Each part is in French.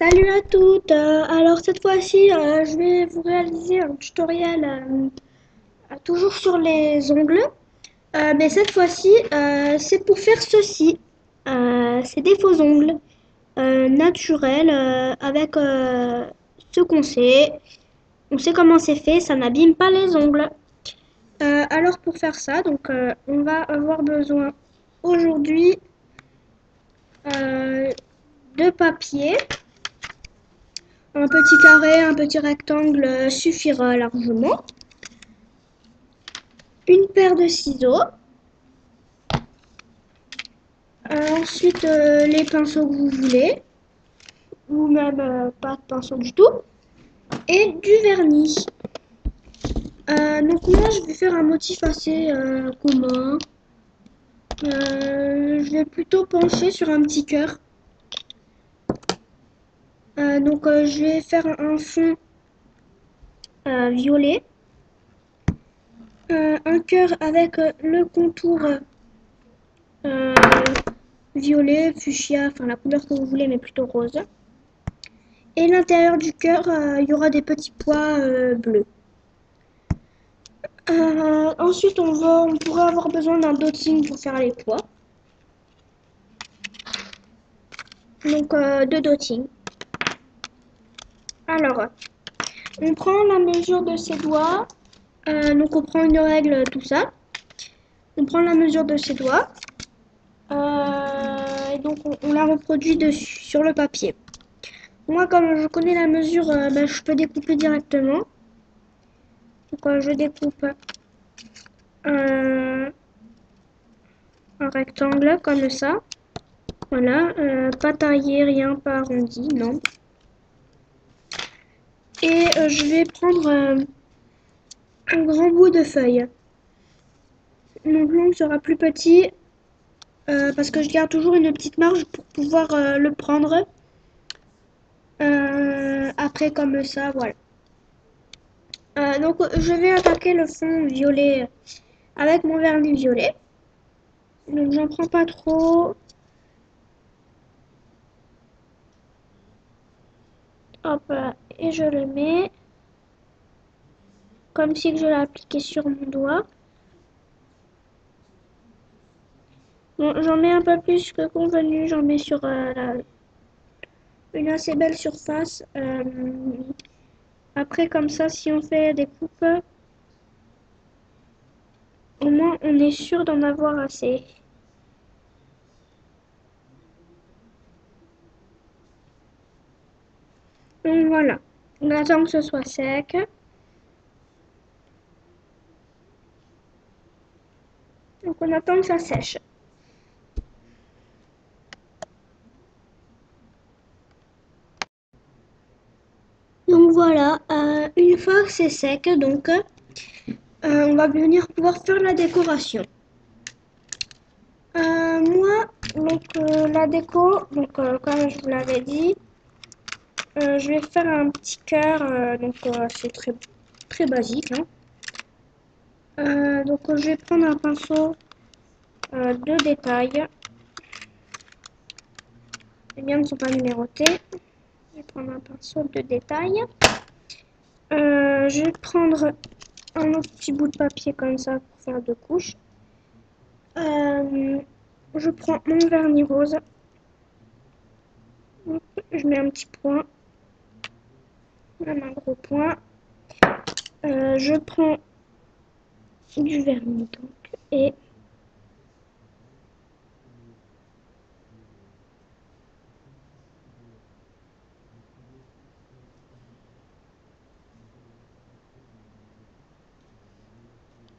Salut à toutes. Alors cette fois-ci, je vais vous réaliser un tutoriel toujours sur les ongles. Mais cette fois-ci, c'est pour faire ceci. C'est des faux ongles naturels avec ce qu'on sait. On sait comment c'est fait, ça n'abîme pas les ongles. Alors pour faire ça, donc on va avoir besoin aujourd'hui euh, de papier. Un petit carré, un petit rectangle suffira largement. Une paire de ciseaux. Ensuite, les pinceaux que vous voulez. Ou même pas de pinceau du tout. Et du vernis. Donc moi, je vais faire un motif assez commun. Je vais plutôt pencher sur un petit cœur. Donc je vais faire un fond violet. Un cœur avec le contour euh, violet, fuchsia, enfin la couleur que vous voulez, mais plutôt rose. Et l'intérieur du cœur, il y aura des petits pois bleus. Ensuite, on pourrait avoir besoin d'un dotting pour faire les pois. Donc, deux dotting. Alors, on prend la mesure de ses doigts. Donc, on prend une règle, tout ça. On prend la mesure de ses doigts. Et donc, on la reproduit dessus, sur le papier. Moi, comme je connais la mesure, je peux découper directement. Donc, je découpe un rectangle comme ça. Voilà, pas taillé, rien, pas arrondi, non. Et je vais prendre un grand bout de feuille. Mon l'ongle sera plus petit parce que je garde toujours une petite marge pour pouvoir le prendre après comme ça, voilà. Donc je vais attaquer le fond violet avec mon vernis violet. Donc j'en prends pas trop. Hop, et je le mets comme si je l'appliquais sur mon doigt. Bon, j'en mets un peu plus que convenu, j'en mets sur une assez belle surface. Après, comme ça, si on fait des coupes, au moins on est sûr d'en avoir assez. Donc voilà, on attend que ce soit sec. Donc on attend que ça sèche. Donc voilà, une fois que c'est sec, donc on va venir pouvoir faire la décoration. Moi, donc la déco, donc comme je vous l'avais dit, je vais faire un petit cœur, donc c'est très très basique. Hein. Donc je vais prendre un pinceau de détail. Les miens ne sont pas numérotés. Je vais prendre un pinceau de détail. Je vais prendre un autre petit bout de papier comme ça pour faire deux couches. Je prends mon vernis rose. Je mets un petit point, même un gros point. Je prends du vernis donc et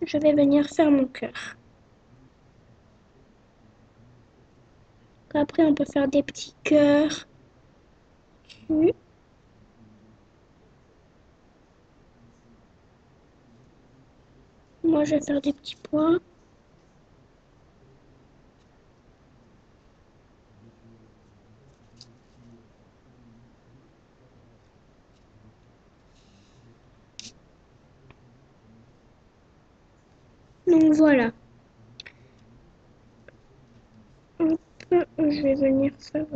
je vais venir faire mon cœur. Après on peut faire des petits cœurs. Moi je vais faire des petits points. Donc voilà. Hop, je vais venir faire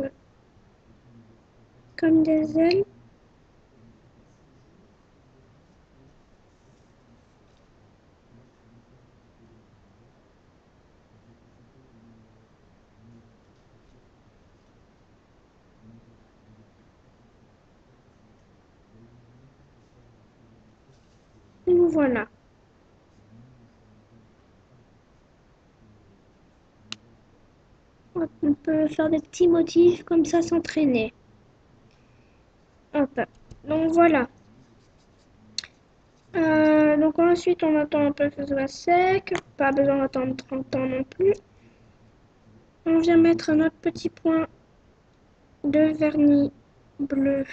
comme des ailes. Voilà. Hop, on peut faire des petits motifs comme ça, s'entraîner. Hop. Donc voilà. Donc ensuite, on attend un peu que ce soit sec. Pas besoin d'attendre 30 ans non plus. On vient mettre notre petit point de vernis bleu.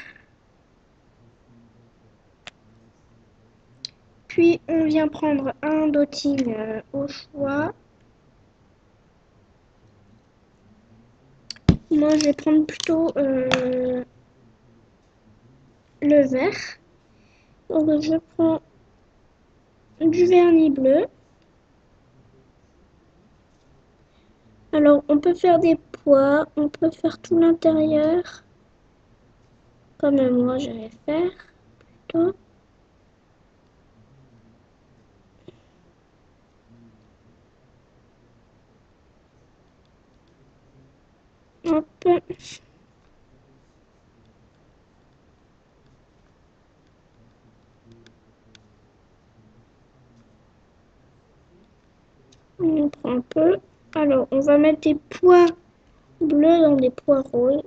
Puis on vient prendre un dotting au choix. Moi, je vais prendre plutôt le vert. Donc je prends du vernis bleu. Alors, on peut faire des pois, on peut faire tout l'intérieur, comme moi je vais faire plutôt. Hop. On prend un peu. Alors, on va mettre des pois bleus dans des pois roses.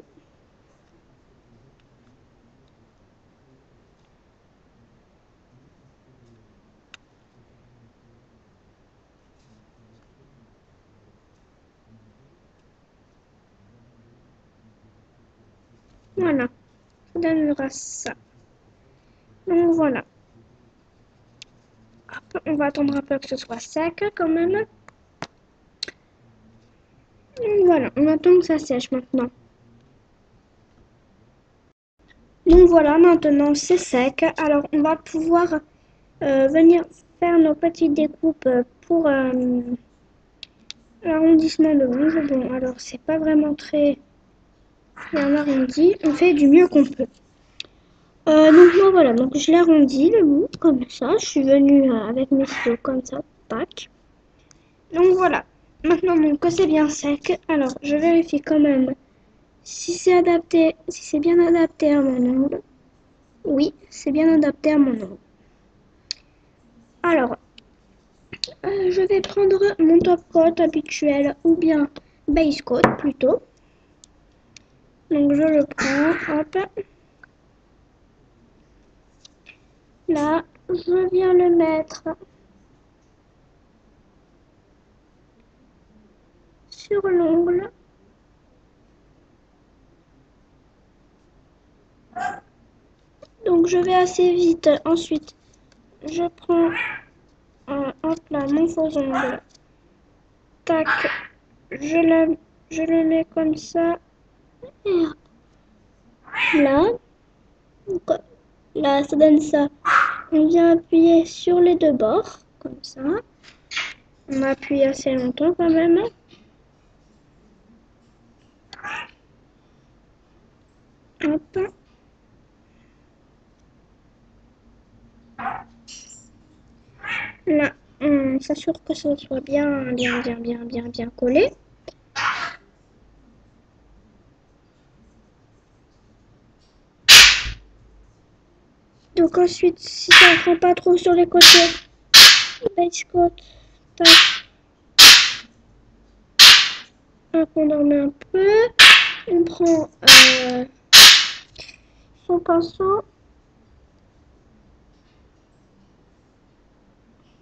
Voilà, ça donnera ça. Donc voilà. Hop, on va attendre un peu que ce soit sec quand même. Voilà, on attend que ça sèche maintenant. Donc voilà, maintenant c'est sec. Alors on va pouvoir venir faire nos petites découpes pour l'arrondissement de l'ongle. Bon, alors c'est pas vraiment très bien arrondi. On fait du mieux qu'on peut. Donc moi voilà, donc je l'ai arrondi le bout comme ça. Je suis venue avec mes ciseaux comme ça, tac. Donc voilà. Maintenant donc que c'est bien sec, alors je vérifie quand même si c'est adapté, si c'est bien adapté à mon ongle. Oui, c'est bien adapté à mon ongle. Alors, je vais prendre mon top coat habituel ou bien base coat plutôt. Donc je le prends, hop. Là, je viens le mettre sur l'ongle. Donc je vais assez vite. Ensuite, je prends hop là, mon faux ongle. Tac, je le mets comme ça. Et hop, là, donc, là, ça donne ça. On vient appuyer sur les deux bords, comme ça. On appuie assez longtemps quand même. Hop. Là, on s'assure que ça soit bien collé. Donc ensuite, si ça ne prend pas trop sur les côtés, base coat, tac, hop, on en met un peu. On prend son pinceau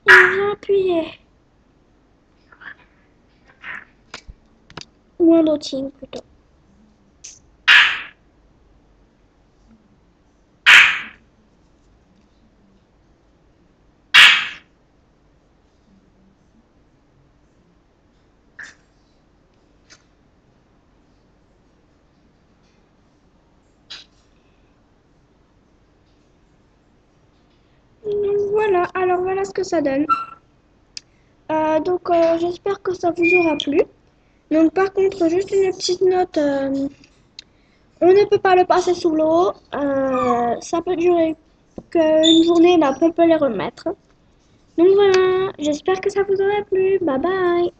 et on vient appuyer. Ou un dotting plutôt. Donc voilà, alors voilà ce que ça donne. J'espère que ça vous aura plu. Donc par contre, juste une petite note On ne peut pas le passer sous l'eau. Ça peut durer qu'une journée, mais après on peut les remettre. Donc voilà, j'espère que ça vous aura plu. Bye bye.